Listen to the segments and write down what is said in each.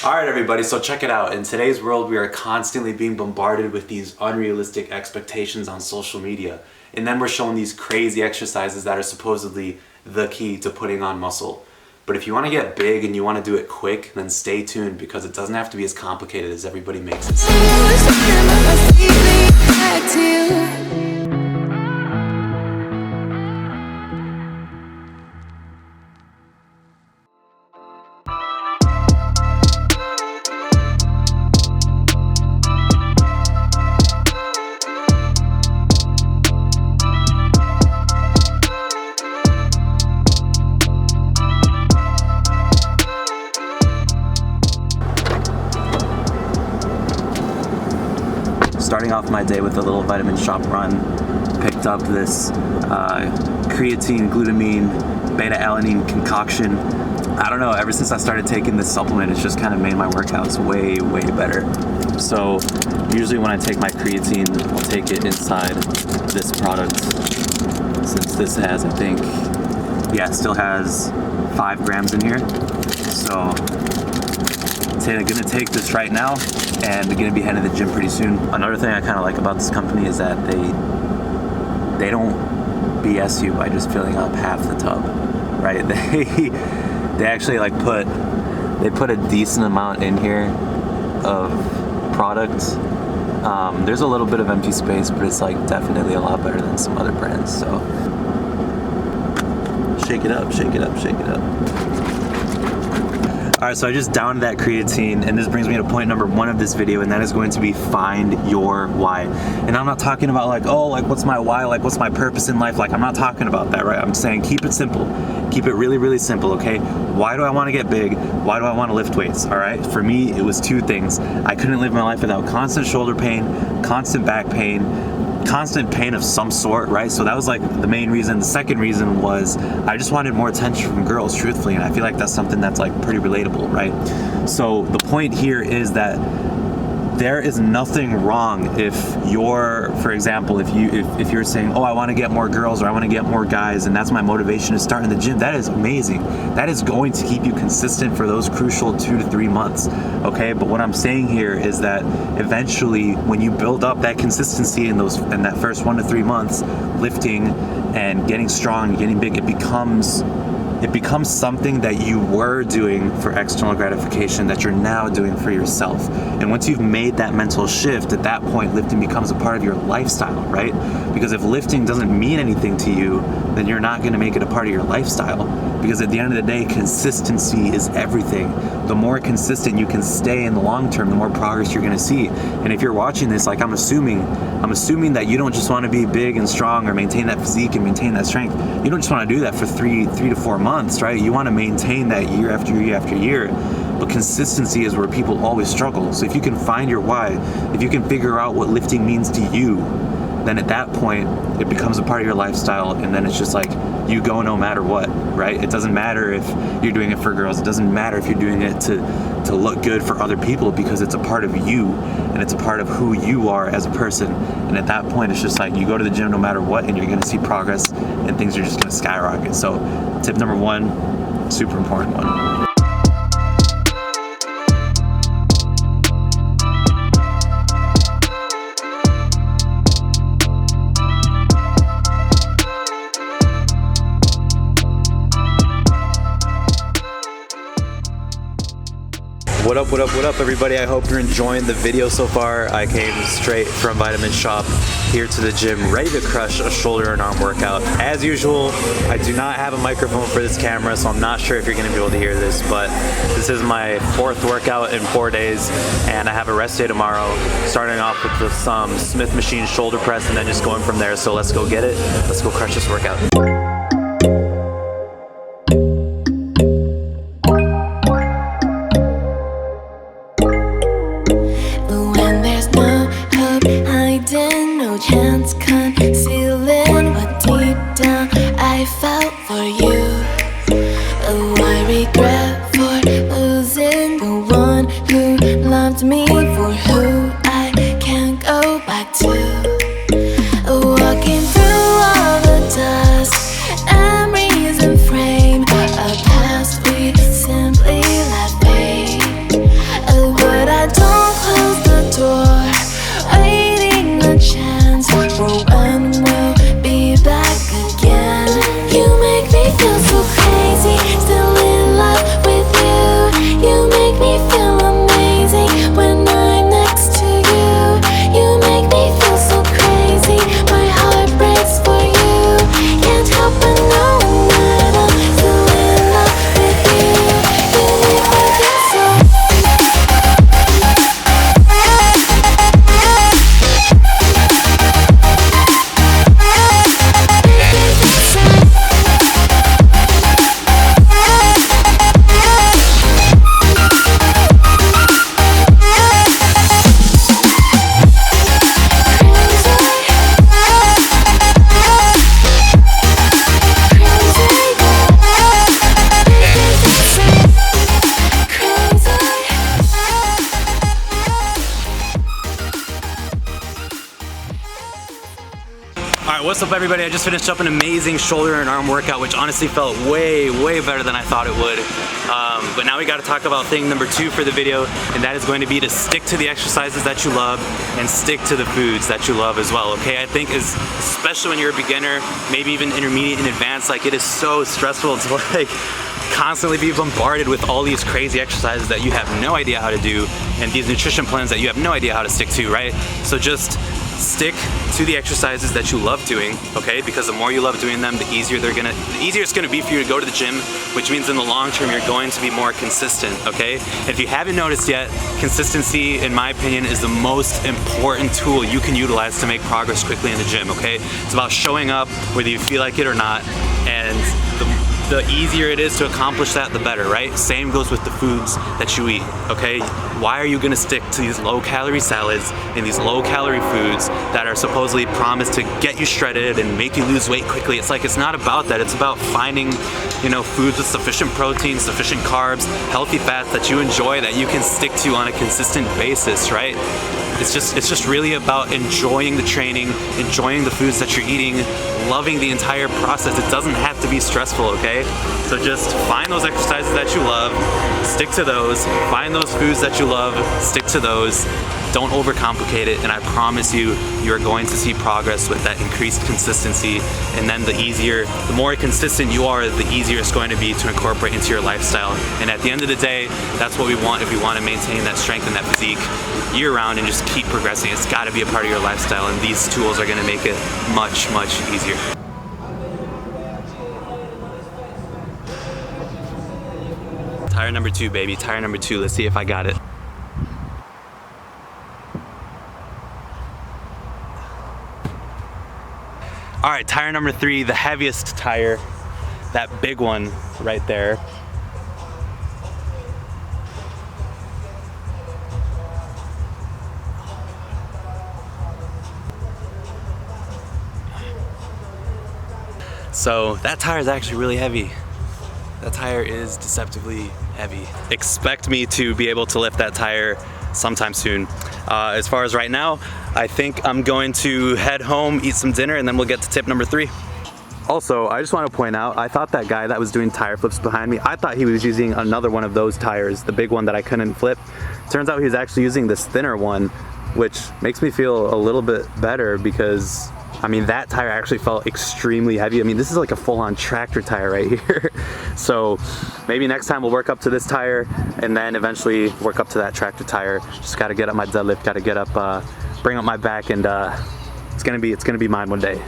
Alright everybody, so check it out. In today's world, we are constantly being bombarded with these unrealistic expectations on social media. And then we're shown these crazy exercises that are supposedly the key to putting on muscle. But if you want to get big and you want to do it quick, then stay tuned because it doesn't have to be as complicated as everybody makes it sound. Starting off my day with a little Vitamin Shoppe run, picked up this creatine, glutamine, beta-alanine concoction. I don't know, ever since I started taking this supplement, it's just kind of made my workouts way, way better. So usually when I take my creatine, I'll take it inside this product. Since this has, I think, yeah, it still has 5 grams in here. So I'm gonna take this right now and I'm gonna be heading to the gym pretty soon. Another thing I kind of like about this company is that they don't BS you by just filling up half the tub, right? They actually like put a decent amount in here of product. There's a little bit of empty space, but it's like definitely a lot better than some other brands. So shake it up, shake it up, shake it up. Alright, so I just downed that creatine, and this brings me to point number 1 of this video, and that is going to be find your why. And I'm not talking about like, oh, like what's my why, like what's my purpose in life, like I'm not talking about that, right? I'm saying keep it simple. Keep it really, really simple, okay? Why do I want to get big? Why do I want to lift weights, alright? For me, it was 2 things. I couldn't live my life without constant shoulder pain, constant back pain, constant pain of some sort, right? So that was like the main reason. The second reason was I just wanted more attention from girls, truthfully, and I feel like that's something that's like pretty relatable, right? So the point here is that there is nothing wrong if you're, for example, if you're saying, oh, I want to get more girls or I want to get more guys, and that's my motivation to start in the gym. That is amazing. That is going to keep you consistent for those crucial 2 to 3 months, okay? But what I'm saying here is that eventually, when you build up that consistency in that first 1 to 3 months, lifting and getting strong and getting big, it becomes something that you were doing for external gratification that you're now doing for yourself. And once you've made that mental shift, at that point, lifting becomes a part of your lifestyle, right? Because if lifting doesn't mean anything to you, then you're not gonna make it a part of your lifestyle. Because at the end of the day, consistency is everything. The more consistent you can stay in the long term, the more progress you're gonna see. And if you're watching this, like I'm assuming that you don't just wanna be big and strong or maintain that physique and maintain that strength. You don't just wanna do that for 3 to 4 months, right? You wanna maintain that year after year after year. But consistency is where people always struggle. So if you can find your why, if you can figure out what lifting means to you, then at that point, it becomes a part of your lifestyle, and then it's just like, you go no matter what, right? It doesn't matter if you're doing it for girls, it doesn't matter if you're doing it to look good for other people, because it's a part of you, and it's a part of who you are as a person. And at that point, it's just like, you go to the gym no matter what, and you're gonna see progress, and things are just gonna skyrocket. So, tip number 1, super important one. What up everybody? I hope you're enjoying the video so far. I came straight from Vitamin Shoppe here to the gym, ready to crush a shoulder and arm workout. As usual, I do not have a microphone for this camera, so I'm not sure if you're gonna be able to hear this, but this is my 4th workout in 4 days, and I have a rest day tomorrow, starting off with some Smith machine shoulder press and then just going from there. So let's go get it. Let's go crush this workout. Chance concealing what deep down I felt for you. Oh, I regret for losing the one who loved me, for who I can't go back to. Walking through all the dust, What's up everybody? I just finished up an amazing shoulder and arm workout, which honestly felt way better than I thought it would. But now we got to talk about thing number 2 for the video, and that is going to be to stick to the exercises that you love and stick to the foods that you love as well, okay? I think especially when you're a beginner, maybe even intermediate and advanced, like it is so stressful to like constantly be bombarded with all these crazy exercises that you have no idea how to do and these nutrition plans that you have no idea how to stick to, right? So just stick to the exercises that you love doing, okay? Because the more you love doing them, the easier it's gonna be for you to go to the gym, which means in the long term you're going to be more consistent, okay? If you haven't noticed yet, consistency, in my opinion, is the most important tool you can utilize to make progress quickly in the gym, okay? It's about showing up whether you feel like it or not, and the easier it is to accomplish that, the better, right? Same goes with the foods that you eat, okay? Why are you gonna stick to these low-calorie salads and these low-calorie foods that are supposedly promised to get you shredded and make you lose weight quickly? It's like, it's not about that. It's about finding, you know, foods with sufficient protein, sufficient carbs, healthy fats that you enjoy, that you can stick to on a consistent basis, right? It's just really about enjoying the training, enjoying the foods that you're eating, loving the entire process. It doesn't have to be stressful, okay? So just find those exercises that you love, stick to those. Find those foods that you love, stick to those. Don't overcomplicate it, and I promise you, you're going to see progress with that increased consistency. And then the more consistent you are, the easier it's going to be to incorporate into your lifestyle. And at the end of the day, that's what we want if we want to maintain that strength and that physique year round and just keep progressing. It's got to be a part of your lifestyle, and these tools are going to make it much easier. Tire number 2, baby. Tire number 2. Let's see if I got it. All right, tire number 3, the heaviest tire, that big one right there. So that tire is actually really heavy. That tire is deceptively heavy. Expect me to be able to lift that tire sometime soon. As far as right now, I think I'm going to head home, eat some dinner, and then we'll get to tip number 3. Also, I just want to point out, I thought that guy that was doing tire flips behind me, I thought he was using another one of those tires, the big one that I couldn't flip. Turns out he was actually using this thinner one, which makes me feel a little bit better because, I mean, that tire actually felt extremely heavy. I mean, this is like a full-on tractor tire right here. So maybe next time we'll work up to this tire and then eventually work up to that tractor tire. Just gotta get up my deadlift, gotta get up, bring up my back, and it's gonna be mine one day.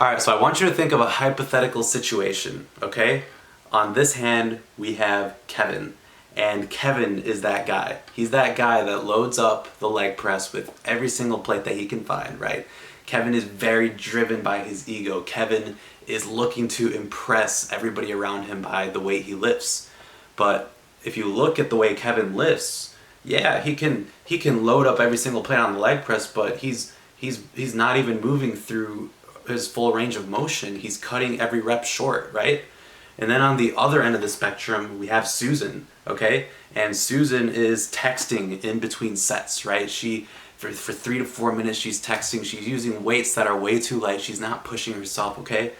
All right, so I want you to think of a hypothetical situation, okay? On this hand, we have Kevin. And Kevin is that guy. He's that guy that loads up the leg press with every single plate that he can find, right? Kevin is very driven by his ego. Kevin is looking to impress everybody around him by the way he lifts. But if you look at the way Kevin lifts, yeah, he can load up every single plate on the leg press, but he's not even moving through his full range of motion. He's cutting every rep short, right? And then on the other end of the spectrum, we have Susan, okay? And Susan is texting in between sets, right? For 3 to 4 minutes, she's texting. She's using weights that are way too light. She's not pushing herself, okay?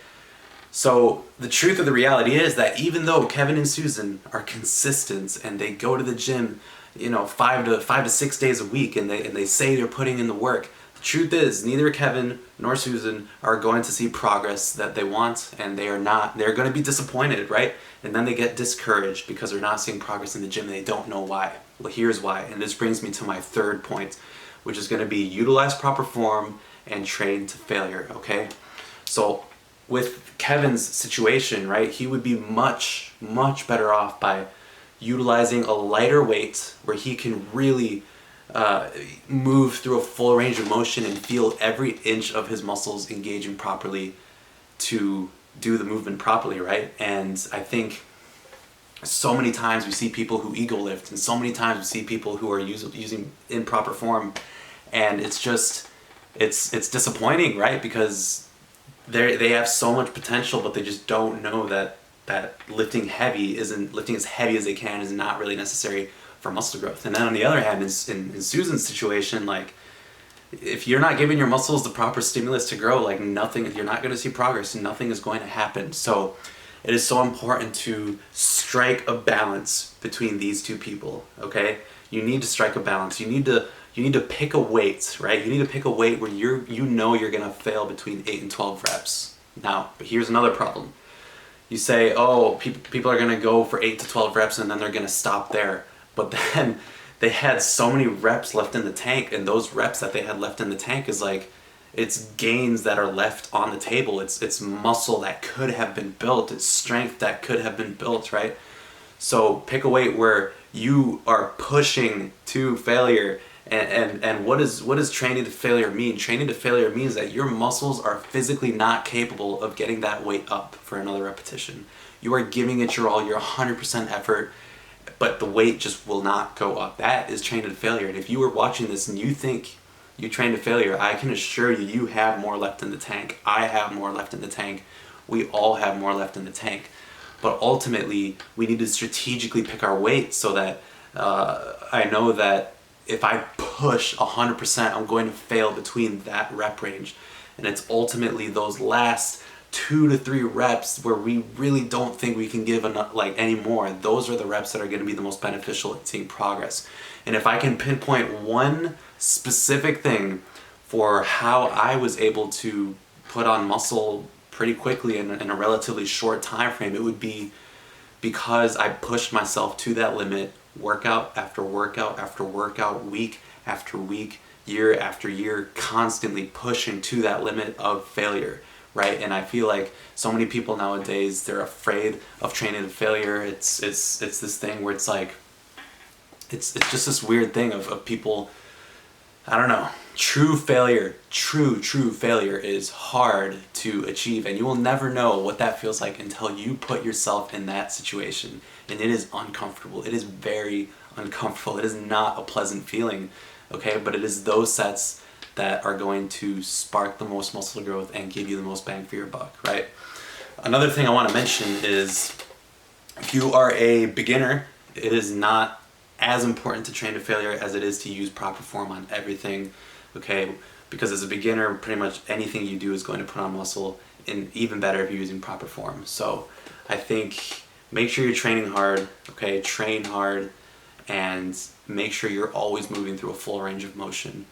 So the truth of the reality is that even though Kevin and Susan are consistent and they go to the gym, you know, 5 to 6 days a week, and they say they're putting in the work, the truth is neither Kevin nor Susan are going to see progress that they want, and they're going to be disappointed, right? And then they get discouraged because they're not seeing progress in the gym and they don't know why. Well, here's why, and this brings me to my third point, which is going to be utilize proper form and train to failure, okay? So with Kevin's situation, right, he would be much better off by utilizing a lighter weight where he can really move through a full range of motion and feel every inch of his muscles engaging properly to do the movement properly, right? And I think so many times we see people who ego lift, and so many times we see people who are using improper form, and it's disappointing, right? Because they have so much potential, but they just don't know that lifting as heavy as they can is not really necessary for muscle growth. And then on the other hand, in Susan's situation, like, if you're not giving your muscles the proper stimulus to grow, like nothing, you're not going to see progress and nothing is going to happen. So it is so important to strike a balance between these two people, okay? You need to strike a balance. You need to pick a weight, right? You need to pick a weight where you know you're going to fail between 8 and 12 reps. Now, but here's another problem. You say, oh, people are going to go for 8 to 12 reps and then they're going to stop there. But then they had so many reps left in the tank, and those reps that they had left in the tank is like, it's gains that are left on the table. It's muscle that could have been built. It's strength that could have been built, right? So pick a weight where you are pushing to failure. And what does training to failure mean? Training to failure means that your muscles are physically not capable of getting that weight up for another repetition. You are giving it your all, your 100% effort, but the weight just will not go up. That is training to failure. And if you are watching this and you think you train to failure, I can assure you, you have more left in the tank. I have more left in the tank. We all have more left in the tank. But ultimately, we need to strategically pick our weight so that I know that if I push 100%, I'm going to fail between that rep range. And it's ultimately those last 2 to 3 reps where we really don't think we can give enough, like any more. Those are the reps that are going to be the most beneficial at seeing progress. And if I can pinpoint one specific thing for how I was able to put on muscle pretty quickly in a relatively short time frame, it would be because I pushed myself to that limit, workout after workout after workout, week after week, year after year, constantly pushing to that limit of failure, right? And I feel like so many people nowadays, they're afraid of training to failure. It's this thing where it's like, it's just this weird thing of people, I don't know. True failure is hard to achieve, and you will never know what that feels like until you put yourself in that situation. And it is uncomfortable. It is very uncomfortable. It is not a pleasant feeling, okay? But it is those sets that are going to spark the most muscle growth and give you the most bang for your buck, right? Another thing I want to mention is if you are a beginner, it is not as important to train to failure as it is to use proper form on everything, okay? Because as a beginner, pretty much anything you do is going to put on muscle, and even better if you're using proper form. So I think make sure you're training hard, okay? Train hard, and make sure you're always moving through a full range of motion.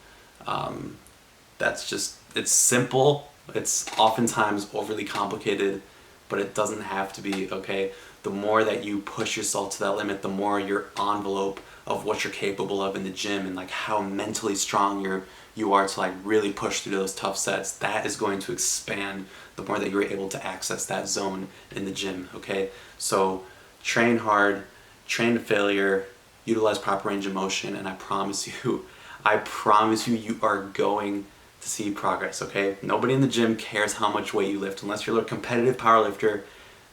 That's just, it's simple. It's oftentimes overly complicated, but it doesn't have to be, okay? The more that you push yourself to that limit, the more your envelope of what you're capable of in the gym and like how mentally strong you are to like really push through those tough sets, that is going to expand the more that you're able to access that zone in the gym, okay? So train hard, train to failure, utilize proper range of motion, and I promise you, you are going to see progress, okay? Nobody in the gym cares how much weight you lift. Unless you're a competitive powerlifter,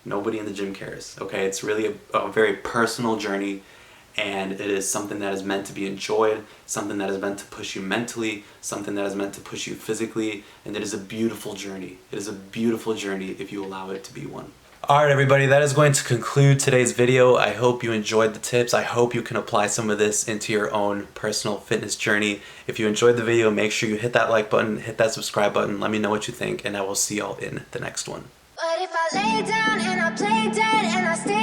nobody in the gym cares, okay? It's really a very personal journey, and it is something that is meant to be enjoyed, something that is meant to push you mentally, something that is meant to push you physically, and it is a beautiful journey. It is a beautiful journey if you allow it to be one. Alright everybody, that is going to conclude today's video. I hope you enjoyed the tips. I hope you can apply some of this into your own personal fitness journey. If you enjoyed the video, make sure you hit that like button, hit that subscribe button, let me know what you think, and I will see y'all in the next one. But if I lay down and I play dead and I stay